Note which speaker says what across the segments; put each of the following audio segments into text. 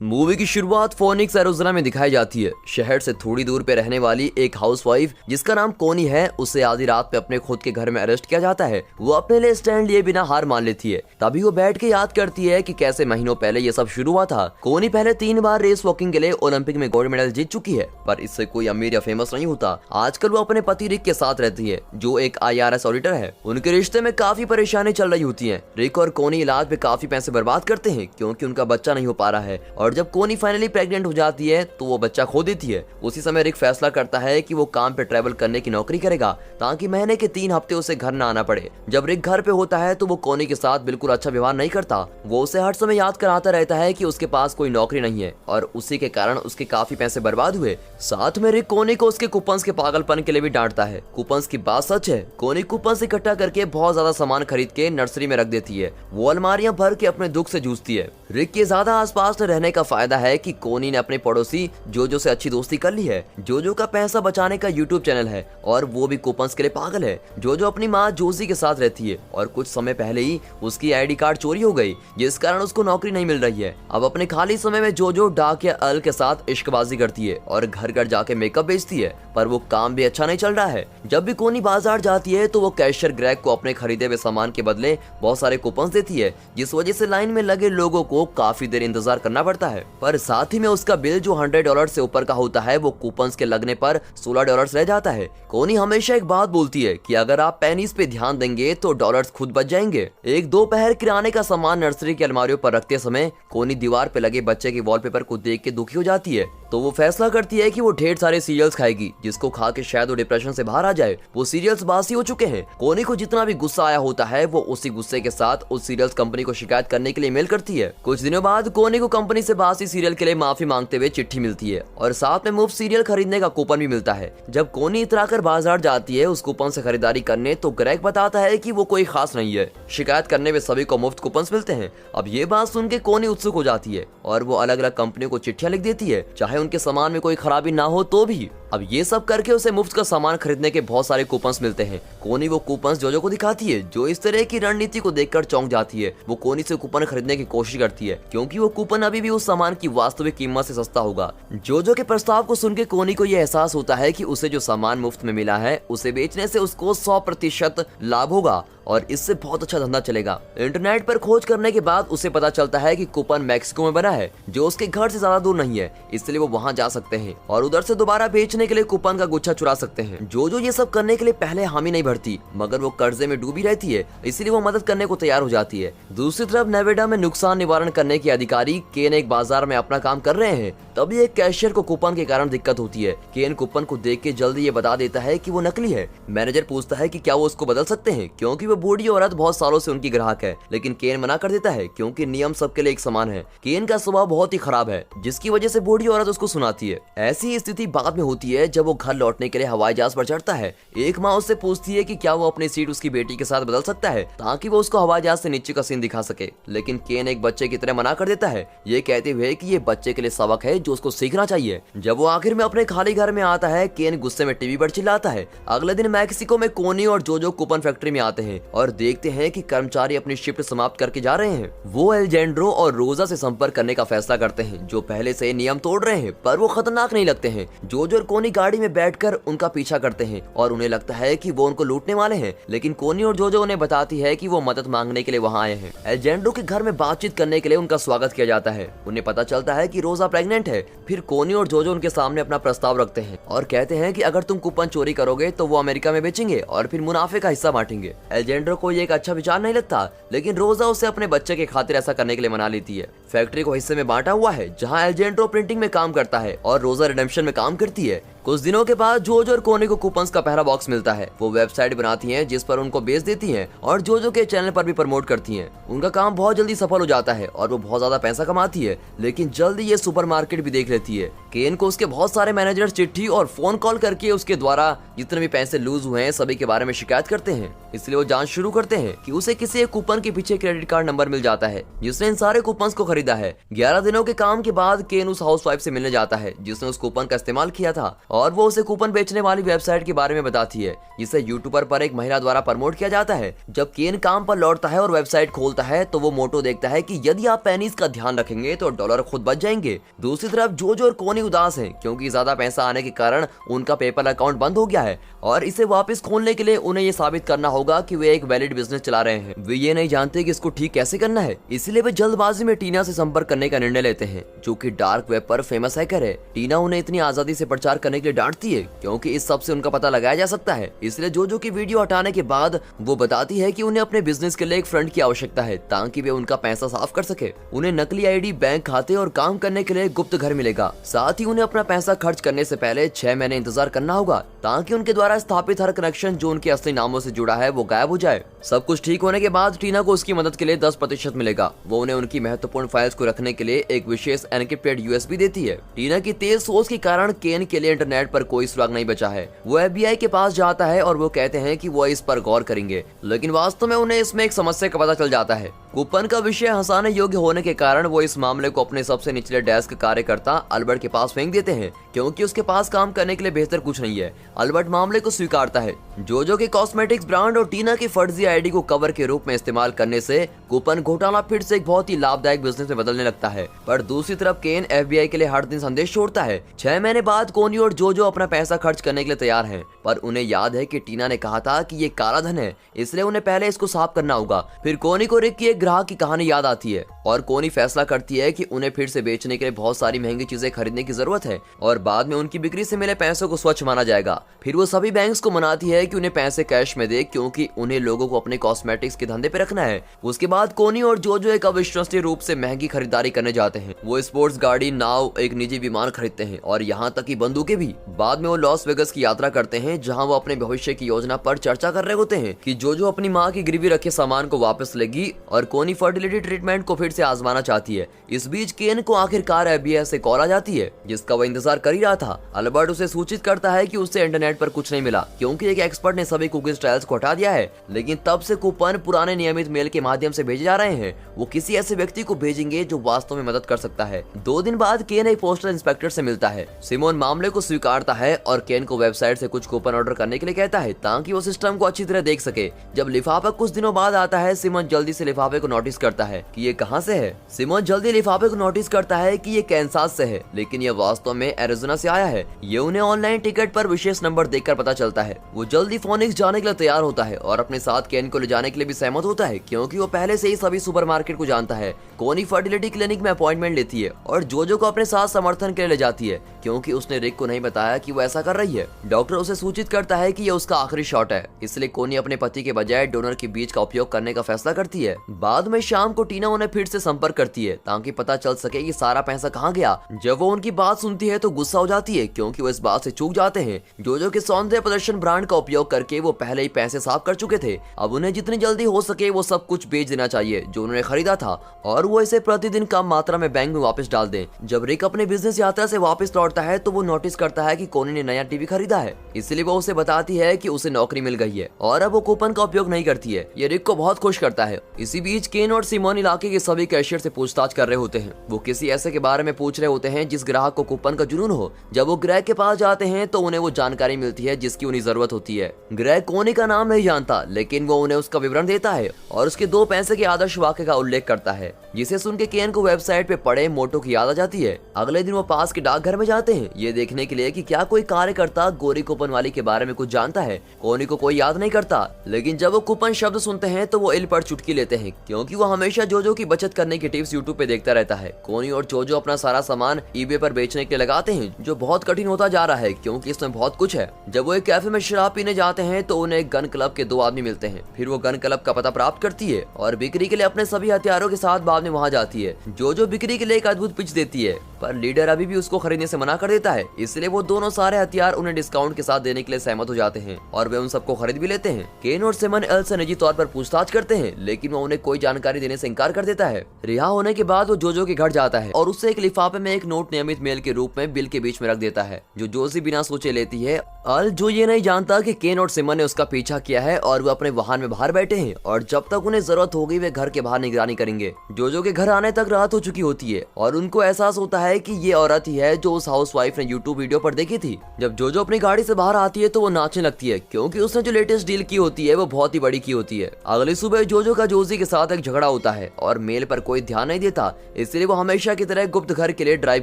Speaker 1: Movie की शुरुआत phoenix Arizona में दिखाई जाती है। शहर से थोड़ी दूर पे रहने वाली एक हाउसवाइफ जिसका नाम कोनी है, उसे आधी रात पे अपने खुद के घर में अरेस्ट किया जाता है। वो अपने लिए स्टैंड लिए बिना हार मान लेती है। तभी वो बैठ के याद करती है कि कैसे महीनों पहले ये सब शुरू हुआ था। कोनी पहले 3 बार रेस वॉकिंग के लिए ओलंपिक में गोल्ड मेडल जीत चुकी है, पर इससे कोई अमीर या फेमस नहीं होता। आजकल वो अपने पति रिक के साथ रहती है, जो एक IRS ऑडिटर है। उनके रिश्ते में काफी परेशानी चल रही होती है। रिक और कोनी इलाज पे काफी पैसे बर्बाद करते हैं क्योंकि उनका बच्चा नहीं हो पा रहा है, और जब कोनी फाइनली प्रेग्नेंट हो जाती है तो वो बच्चा खो देती है। उसी समय रिक फैसला करता है कि वो काम पे ट्रैवल करने की नौकरी करेगा ताकि महीने के 3 हफ्ते उसे घर न आना पड़े। जब रिक घर पे होता है तो वो कोनी के साथ बिल्कुल अच्छा व्यवहार नहीं करता। वो उसे हर समय याद कराता रहता है कि उसके पास कोई नौकरी नहीं है, और उसी के कारण उसके काफी पैसे बर्बाद हुए। साथ में रिक कोनी को उसके कूपन्स के पागलपन के लिए भी डांटता है। कूपन्स की बात सच है। कोनी कूपन्स इकट्ठा करके बहुत ज्यादा सामान खरीद के नर्सरी में रख देती है। वो अलमारियां भर के अपने दुख से जूझती है। रिक के ज्यादा आसपास न रहने का फायदा है कि कोनी ने अपने पड़ोसी जोजो से अच्छी दोस्ती कर ली है। जोजो का पैसा बचाने का YouTube चैनल है और वो भी कूपन्स के लिए पागल है। जोजो अपनी माँ जोजी के साथ रहती है और कुछ समय पहले ही उसकी ID कार्ड चोरी हो गई, जिस कारण उसको नौकरी नहीं मिल रही है। अब अपने खाली समय में जोजो डाक या अल के साथ इश्कबाजी करती है और घर घर जाके मेकअप बेचती है, पर वो काम भी अच्छा नहीं चल रहा है। जब भी कोनी बाजार जाती है तो वो कैशियर ग्रेग को अपने खरीदे हुए सामान के बदले बहुत सारे कूपन्स देती है, जिस वजह से लाइन में लगे लोगों को काफी देर इंतजार करना पड़ता है। पर साथ ही में उसका बिल जो $100 से ऊपर का होता है वो कूपन्स के लगने पर $16 रह जाता है। कोनी हमेशा एक बात बोलती है कि अगर आप पेनीज पे ध्यान देंगे तो डॉलर्स खुद बच जाएंगे। एक दोपहर किराने का सामान नर्सरी की अलमारियों पर रखते समय कोनी दीवार पे लगे बच्चे के वॉलपेपर को देख के दुखी हो जाती है, तो वो फैसला करती है कि वो ढेर सारे सीरियल्स खाएगी, जिसको खा के शायद वो डिप्रेशन से बाहर आ जाए। वो सीरियल्स बासी हो चुके हैं। कोनी को जितना भी गुस्सा आया होता है वो उसी गुस्से के साथ उस सीरियल्स कंपनी को शिकायत करने के लिए मेल करती है। कुछ दिनों बाद कोनी को कंपनी से बासी सीरियल के लिए माफी मांगते हुए चिट्ठी मिलती है और साथ में मुफ्त सीरियल खरीदने का कूपन भी मिलता है। जब कोनी इतराकर बाजार जाती है उस कूपन से खरीदारी करने, तो ग्रेग बताता है कि वो कोई खास नहीं है। शिकायत करने में सभी को मुफ्त कूपन मिलते हैं। अब ये बात सुन के कोनी उत्सुक हो जाती है और वो अलग अलग कंपनियों को चिट्ठियां लिख देती है, चाहे उनके सामान में कोई खराबी ना हो तो भी। अब ये सब करके उसे मुफ्त का सामान खरीदने के बहुत सारे कूपन्स मिलते हैं। कोनी वो कूपन्स जोजो को दिखाती है, जो इस तरह की रणनीति को देखकर चौंक जाती है। वो कोनी से कूपन खरीदने की कोशिश करती है क्योंकि वो कूपन अभी भी उस सामान की वास्तविक कीमत से सस्ता होगा। जोजो के प्रस्ताव को सुन के कोनी को यह एहसास होता है कि उसे जो सामान मुफ्त में मिला है उसे बेचने से उसको 100% लाभ होगा और इससे बहुत अच्छा धंधा चलेगा। इंटरनेट पर खोज करने के बाद उसे पता चलता है कि कूपन मैक्सिको में बना है, जो उसके घर से ज्यादा दूर नहीं है, इसलिए वो वहां जा सकते हैं और उधर से दोबारा बेचने के लिए कूपन का गुच्छा चुरा सकते हैं। जोजो ये सब करने के लिए पहले हामी नहीं भरती, मगर वो कर्जे में डूबी रहती है, इसलिए वो मदद करने को तैयार हो जाती है। दूसरी तरफ नेवेडा में नुकसान निवारण करने के अधिकारी केन एक बाजार में अपना काम कर रहे हैं। तभी एक कैशियर को कूपन के कारण दिक्कत होती है। केन कूपन को देख के जल्दी ये बता देता है कि वो नकली है। मैनेजर पूछता है कि क्या वो उसको बदल सकते हैं, क्योंकि वो बूढ़ी औरत बहुत सालों से उनकी ग्राहक है, लेकिन केन मना कर देता है क्योंकि नियम सबके लिए एक समान है। केन का स्वभाव बहुत ही खराब है, जिसकी वजह से बूढ़ी औरत उसको सुनाती है। ऐसी स्थिति बाद में होती है जब वो घर लौटने के लिए हवाई जहाज पर चढ़ता है। एक माँ उससे पूछती है कि क्या वो अपनी सीट उसकी बेटी के साथ बदल सकता है ताकि वो उसको हवाई जहाज से नीचे का सीन दिखा सके, लेकिन केन एक बच्चे की तरह मना कर देता है, ये कहते हुए कि ये बच्चे के लिए सबक है जो उसको सीखना चाहिए। जब वो आखिर में अपने खाली घर में आता है, केन गुस्से में टीवी पर चिल्लाता है। अगले दिन मैक्सिको में कोनी और जोजो कूपन फैक्ट्री में आते हैं और देखते हैं कि कर्मचारी अपनी शिफ्ट समाप्त करके जा रहे हैं। वो एल्जेंड्रो और रोजा से संपर्क करने का फैसला करते हैं, जो पहले से नियम तोड़ रहे हैं, पर वो खतरनाक नहीं लगते हैं। जोजो और कोनी गाड़ी में बैठकर उनका पीछा करते हैं और उन्हें लगता है कि वो उनको लूटने वाले हैं, लेकिन कोनी और जोजो उन्हें बताती है कि वो मदद मांगने के लिए वहाँ आए हैं। एल्जेंड्रो के घर में बातचीत करने के लिए उनका स्वागत किया जाता है। उन्हें पता चलता है कि रोजा प्रेग्नेंट है। फिर कोनी और जोजो उनके सामने अपना प्रस्ताव रखते हैं और कहते हैं कि अगर तुम कूपन चोरी करोगे तो वो अमेरिका में बेचेंगे और फिर मुनाफे का हिस्सा बांटेंगे। एल्जेंड्रो को ये एक अच्छा विचार नहीं लगता, लेकिन रोजा उसे अपने बच्चे के खातिर ऐसा करने के लिए मना लेती है। फैक्ट्री को हिस्से में बांटा हुआ है, जहां एल्जेंड्रो प्रिंटिंग में काम करता है और रोजा रिडेम्पशन में काम करती है। कुछ दिनों के बाद जोजो और कोनी को कूपन्स का पहला बॉक्स मिलता है। वो वेबसाइट बनाती हैं जिस पर उनको बेच देती हैं और जोजो के चैनल पर भी प्रमोट करती हैं। उनका काम बहुत जल्दी सफल हो जाता है और वो बहुत ज्यादा पैसा कमाती है, लेकिन जल्दी ये सुपरमार्केट भी देख लेती है। केन को उसके बहुत सारे मैनेजर चिट्ठी और फोन कॉल करके उसके द्वारा जितने भी पैसे लूज हुए हैं सभी के बारे में शिकायत करते हैं। इसलिए वो जांच शुरू करते हैं कि उसे किसी एक कूपन के पीछे क्रेडिट कार्ड नंबर मिल जाता है जिसने इन सारे कूपन्स को खरीदा है। 11 दिनों के काम के बाद केन उस हाउसवाइफ से मिलने जाता है जिसने उस कूपन का इस्तेमाल किया था और वो उसे कूपन बेचने वाली वेबसाइट के बारे में बताती है जिसे यूट्यूबर पर एक महिला द्वारा प्रमोट किया जाता है। जब केन काम पर लौटता है और वेबसाइट खोलता है तो वो मोटो देखता है कि यदि आप पेनीज का ध्यान रखेंगे तो डॉलर खुद बच जाएंगे। दूसरी तरफ जोजो और कोनी उदास हैं क्योंकि ज्यादा पैसा आने के कारण उनका पेपल अकाउंट बंद हो गया है और इसे वापस खोलने के लिए उन्हें ये साबित करना होगा कि वे एक वैलिड बिजनेस चला रहे हैं। वे ये नहीं जानते कि इसको ठीक कैसे करना है, इसलिए वे जल्दबाजी में टीना से संपर्क करने का निर्णय लेते हैं जो कि डार्क वेब पर फेमस हैकर है। टीना उन्हें इतनी आजादी से प्रचार करने के लिए डांटती है क्योंकि इस सब से उनका पता लगाया जा सकता है। इसलिए जोजो की वीडियो हटाने के बाद वो बताती है कि उन्हें अपने बिजनेस के लिए एक फ्रेंड की आवश्यकता है ताकि वे उनका पैसा साफ कर सके। उन्हें नकली आईडी, बैंक खाते और काम करने के लिए गुप्त घर मिलेगा। साथ ही उन्हें अपना पैसा खर्च करने से पहले 6 महीने इंतजार करना होगा ताकि उनके द्वारा स्थापित हर कनेक्शन जो उनके असली नामों से जुड़ा है वो गायब हो जाए। सब कुछ ठीक होने के बाद टीना को उसकी मदद के लिए 10% मिलेगा। वो उन्हें उनकी महत्वपूर्ण फाइल्स को रखने के लिए एक विशेष एनक्रिप्टेड यूएसबी देती है। टीना की तेज सोच के कारण केन के लिए इंटरनेट पर कोई सुराग नहीं बचा है। वो FBI के पास जाता है और वो कहते हैं कि वो इस पर गौर करेंगे, लेकिन वास्तव में उन्हें इसमें एक समस्या का पता चल जाता है। कूपन का विषय हंसाने योग्य होने के कारण वो इस मामले को अपने सबसे निचले डेस्क कार्यकर्ता अल्बर्ट के पास फेंक देते हैं क्योंकि उसके पास काम करने के लिए बेहतर कुछ नहीं है। अल्बर्ट मामले को स्वीकारता है। जोजो के कॉस्मेटिक्स ब्रांड और टीना की फर्जी आईडी को कवर के रूप में इस्तेमाल करने से कूपन घोटाला फिर से एक बहुत ही लाभदायक बिजनेस में बदलने लगता है। पर दूसरी तरफ केन FBI के लिए हर दिन संदेश छोड़ता है। 6 महीने बाद कोनी और जोजो अपना पैसा खर्च करने के लिए तैयार हैं, पर उन्हें याद है कि टीना ने कहा था कि ये काला धन है, इसलिए उन्हें पहले इसको साफ करना होगा। फिर कोनी को रिक की एक ग्राहक की कहानी याद आती है और कोनी फैसला करती है कि उन्हें फिर से बेचने के लिए बहुत सारी महंगी चीजें खरीदने की जरूरत है और बाद में उनकी बिक्री से मिले पैसों को स्वच्छ माना जाएगा। फिर वो सभी बैंक्स को मनाती है कि उन्हें पैसे कैश में दे क्योंकि उन्हें लोगों को अपने कॉस्मेटिक्स के धंधे पे रखना है। उसके बाद कोनी और जोजो एक अविश्वसनीय रूप से महंगी खरीदारी करने जाते हैं। वो स्पोर्ट्स गाड़ी, नाव, एक निजी विमान खरीदते हैं और यहाँ तक कि बंदूकें भी। बाद में वो लॉस वेगस की यात्रा करते हैं जहाँ वो अपने भविष्य की योजना पर चर्चा कर रहे होते हैं कि जोजो अपनी माँ की गिरवी रखे सामान को वापस लेगी और कोनी फर्टिलिटी ट्रीटमेंट को फिर से आजमाना चाहती है। इस बीच केन को आखिरकार FBI से कॉल आ जाती है जिसका वो इंतजार कर ही रहा था। अल्बर्ट उसे सूचित करता है कि उससे इंटरनेट पर कुछ नहीं मिला क्योंकि एक एक्सपर्ट ने सभी कुकीज ट्रायल्स को हटा दिया है, लेकिन तब से कूपन पुराने नियमित मेल के माध्यम से भेजे जा रहे हैं। वो किसी ऐसे व्यक्ति को भेजेंगे जो वास्तव में मदद कर सकता है। 2 दिन बाद केन एक पोस्टल इंस्पेक्टर से मिलता है। सिमोन मामले को स्वीकारता है और केन को वेबसाइट से कुछ कूपन ऑर्डर करने के लिए कहता है ताकि वो सिस्टम को अच्छी तरह देख सके। जब लिफाफा कुछ दिनों बाद आता है, सिमोन जल्दी से लिफाफे को नोटिस करता है कि ये कहां से है। सिमोन जल्दी लिफाफे को नोटिस करता है कि ये कैंसास से है, लेकिन ये वास्तव में एरिज़ोना से आया है। ये उन्हें ऑनलाइन टिकट पर विशेष नंबर देखकर पता चलता है। वो जल्दी फोनिक्स जाने के लिए तैयार होता है और अपने साथ केन को ले जाने के लिए भी सहमत होता है क्योंकि वो पहले से ही सभी सुपरमार्केट को जानता है। कोनी फर्टिलिटी क्लिनिक में अपॉइंटमेंट लेती है और जोजो को अपने साथ समर्थन के लिए ले जाती है क्योंकि उसने रिक को नहीं बताया कि वो ऐसा कर रही है। डॉक्टर उसे सूचित करता है कि ये उसका आखिरी शॉट है, इसलिए कोनी अपने पति के बजाय डोनर के बीज का उपयोग करने का फैसला करती है। बाद में शाम को टीना उन्हें फिर से संपर्क करती है ताकि पता चल सके कि सारा पैसा कहाँ गया। जब वो उनकी बात सुनती है तो गुस्सा हो जाती है क्योंकि वो इस बात से चूक जाते हैं। जोजो के सौंदर्य प्रदर्शन ब्रांड का उपयोग करके वो पहले ही पैसे साफ कर चुके थे। अब उन्हें जितनी जल्दी हो सके वो सब कुछ बेच देना चाहिए जो उन्होंने खरीदा था और वो इसे प्रतिदिन कम मात्रा में बैंक में वापस डाल दें। जब रिक अपने बिजनेस यात्रा से वापस लौटता है तो वो नोटिस करता है कि कोनी ने नया टीवी खरीदा है, इसलिए वो उसे बताती है कि उसे नौकरी मिल गई है और अब वो कूपन का उपयोग नहीं करती है। ये रिक को बहुत खुश करता है। इसी बीच केन और सिमोन इलाके के सभी कैशियर से पूछताछ कर रहे होते हैं। वो किसी ऐसे के बारे में पूछ रहे होते हैं जिस ग्राहक को कूपन का जुनून हो। जब वो ग्रेग के पास जाते हैं तो उन्हें वो जानकारी मिलती है जिसकी उन्हें जरूरत होती है। ग्रेग कोनी का नाम नहीं जानता, लेकिन वो उन्हें उसका विवरण देता है और उसके 2 पैसे के आदर्श वाक्य का उल्लेख करता है, जिसे सुन के केन को वेबसाइट पे पड़े मोटो की याद आ जाती है। अगले दिन वो पास के डाकघर में जाते हैं ये देखने के लिए कि क्या कोई कार्यकर्ता गोरी कूपन वाली के बारे में कुछ जानता है। कोनी को कोई याद नहीं करता, लेकिन जब वो कूपन शब्द सुनते हैं तो वो इल पर चुटकी लेते हैं क्योंकि वो हमेशा जोजो की बचत करने की टिप्स यूट्यूब पे देखता रहता है। कोनी और जोजो अपना सारा सामान eBay पर बेचने के लिए लगाते हैं जो बहुत कठिन होता जा रहा है क्योंकि इसमें बहुत कुछ है। जब वो एक कैफे में शराब पीने जाते हैं तो उन्हें एक गन क्लब के 2 आदमी मिलते हैं। फिर वो गन क्लब का पता प्राप्त करती है और बिक्री के लिए अपने सभी हथियारों के साथ बाद में वहाँ जाती है। जोजो बिक्री के लिए एक अद्भुत पिच देती है, पर लीडर अभी भी उसको खरीदने से मना कर देता है, इसलिए वो दोनों सारे हथियार उन्हें डिस्काउंट के साथ देने के लिए सहमत हो जाते हैं और वे उन सबको खरीद भी लेते हैं। केन और सिमन एल से निजी तौर पर पूछताछ करते हैं, लेकिन वो उन्हें कोई जानकारी देने से इनकार कर देता है। रिहा होने के बाद वो जोजो के घर जाता है और उससे एक लिफाफे में एक नोट नियमित मेल के रूप में बिल के बीच में रख देता है जो जोजी बिना सोचे लेती है। अल जो ये नहीं जानता कि केन और सिमन ने उसका पीछा किया है और वो अपने वाहन वाहन में बाहर बैठे हैं और जब तक उन्हें जरूरत होगी वे घर के बाहर निगरानी करेंगे। जोजो के घर आने तक रात हो चुकी होती है और उनको एहसास होता है कि ये औरत ही है जो उस हाउसवाइफ ने यूट्यूब वीडियो पर देखी थी। जब जोजो अपनी गाड़ी से बाहर आती है तो वो नाचने लगती है क्योंकि उसने जो लेटेस्ट डील की होती है वो बहुत ही बड़ी की होती है। अगली सुबह जोजो का जोजी के साथ एक झगड़ा होता है और मेल पर कोई ध्यान नहीं देता, इसलिए वो हमेशा की तरह गुप्त घर के लिए ड्राइव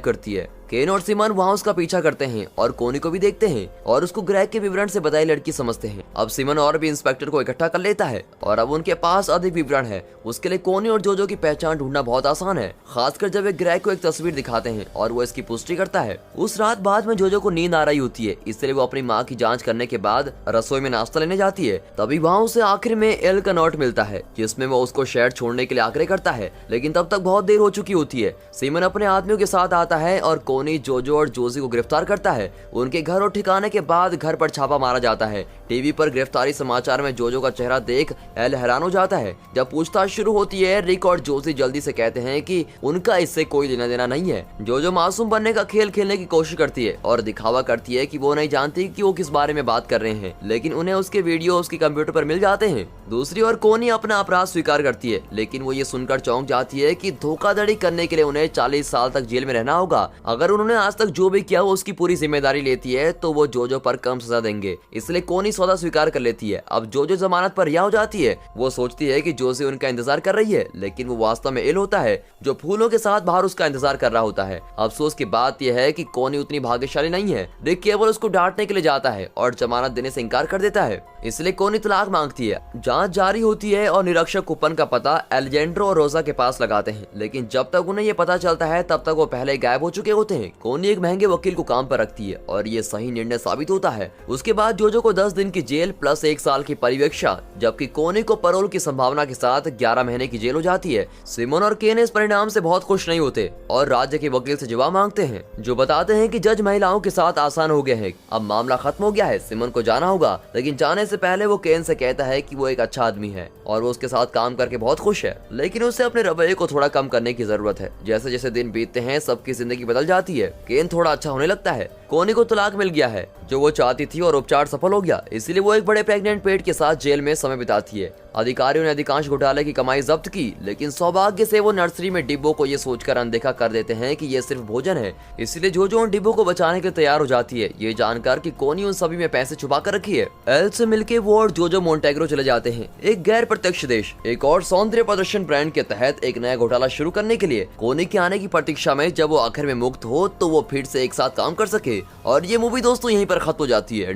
Speaker 1: करती है। केन और सिमन वहाँ उसका पीछा करते हैं और कोनी को भी देखते हैं और उसको ग्रेग के विवरण से बताई लड़की समझते हैं। अब सिमन और भी इंस्पेक्टर को इकट्ठा कर लेता है और अब उनके पास अधिक विवरण है। उसके लिए कोनी और जोजो की पहचान ढूंढना बहुत आसान है, खासकर जब वे ग्रेग को एक तस्वीर दिखाते हैं और वो इसकी पुष्टि करता है। उस रात बाद में जोजो को नींद आ रही होती है, इसलिए वो अपनी माँ की जांच करने के बाद रसोई में नाश्ता लेने जाती है। तभी वहाँ उसे आखिर में एल का नोट मिलता है जिसमें वो उसको शहर छोड़ने के लिए आग्रह करता है, लेकिन तब तक बहुत देर हो चुकी होती है। सिमन अपने आदमियों के साथ आता है और कोनी, जोजो और जोजी को गिरफ्तार करता है। उनके घर और ठिकाने के बाद घर पर छापा मारा जाता है। टीवी पर गिरफ्तारी समाचार में जोजो का चेहरा देख एल हैरान हो जाता है। जब पूछताछ शुरू होती है, रिक और जोजी जल्दी से कहते हैं कि उनका इससे कोई लेना देना नहीं है। जोजो मासूम बनने का खेल खेलने की कोशिश करती है और दिखावा करती है कि वो नहीं जानती कि वो किस बारे में बात कर रहे हैं, लेकिन उन्हें उसके वीडियो उसके कंप्यूटर पर मिल जाते हैं। दूसरी ओर कोनी अपना अपराध स्वीकार करती है, लेकिन वो ये सुनकर चौंक जाती है कि धोखाधड़ी करने के लिए उन्हें 40 साल तक जेल में रहना होगा। अगर उन्होंने आज तक जो भी किया वो उसकी पूरी जिम्मेदारी लेती है तो वो जोजो पर कम सजा देंगे, इसलिए कोनी सौदा स्वीकार कर लेती है। अब जोजो जमानत पर रिहा हो जाती है। वो सोचती है कि जोजी उनका इंतजार कर रही है, लेकिन वो वास्तव में एल होता है जो फूलों के साथ बाहर उसका इंतजार कर रहा होता है। अफसोस की बात यह है कि कोनी उतनी भाग्यशाली नहीं है। रिक केवल उसको डांटने के लिए जाता है और जमानत देने से इनकार कर देता है, इसलिए कोनी तलाक मांगती है। जांच जारी होती है और निरीक्षक कूपन का पता एलेजेंड्रो और रोजा के पास लगाते हैं, लेकिन जब तक उन्हें ये पता चलता है तब तक वो पहले गायब हो चुके होते हैं। कोनी एक महंगे वकील को काम पर रखती है और ये सही निर्णय साबित होता है। उसके बाद जोजो को 10 दिन की जेल प्लस 1 साल की परिवीक्षा, जबकि कोनी को पैरोल की संभावना के साथ 11 महीने की जेल हो जाती है। सिमन और केन इस परिणाम से बहुत खुश नहीं होते और राज्य के वकील से जवाब मांगते हैं जो बताते हैं कि जज महिलाओं के साथ आसान हो गया है, अब मामला खत्म हो गया है। सिमन को जाना होगा, लेकिन जाने से पहले वो केन से कहता है कि वो एक अच्छा आदमी है और वो उसके साथ काम करके बहुत खुश है, लेकिन उसे अपने रवैये को थोड़ा कम करने की जरूरत है। जैसे जैसे दिन बीतते हैं सबकी जिंदगी बदल जाती है। केन थोड़ा अच्छा होने लगता है। कोनी को तलाक मिल गया है जो वो चाहती थी और उपचार सफल हो गया, इसलिए वो एक बड़े प्रेग्नेंट पेट के साथ जेल में समय बिताती है। अधिकारियों ने अधिकांश घोटाले की कमाई जब्त की, लेकिन सौभाग्य से वो नर्सरी में डिब्बों को ये सोचकर अनदेखा कर देते हैं कि ये सिर्फ भोजन है, इसलिए जोजो उन डिब्बों को बचाने के लिए तैयार हो जाती है, ये जानकर कि कोनी उन सभी में पैसे छुपा कर रखी है। एल से मिलके वो और जोजो मोंटेग्रो चले जाते हैं, एक गैर प्रत्यक्ष देश, एक और सौंदर्य प्रदर्शन ब्रांड के तहत एक नया घोटाला शुरू करने के लिए। कोनी के आने की प्रतीक्षा में जब वो आखिर में मुक्त हो तो वो फिर से एक साथ काम कर सके। और ये मूवी दोस्तों यहीं पर खत्म हो जाती है।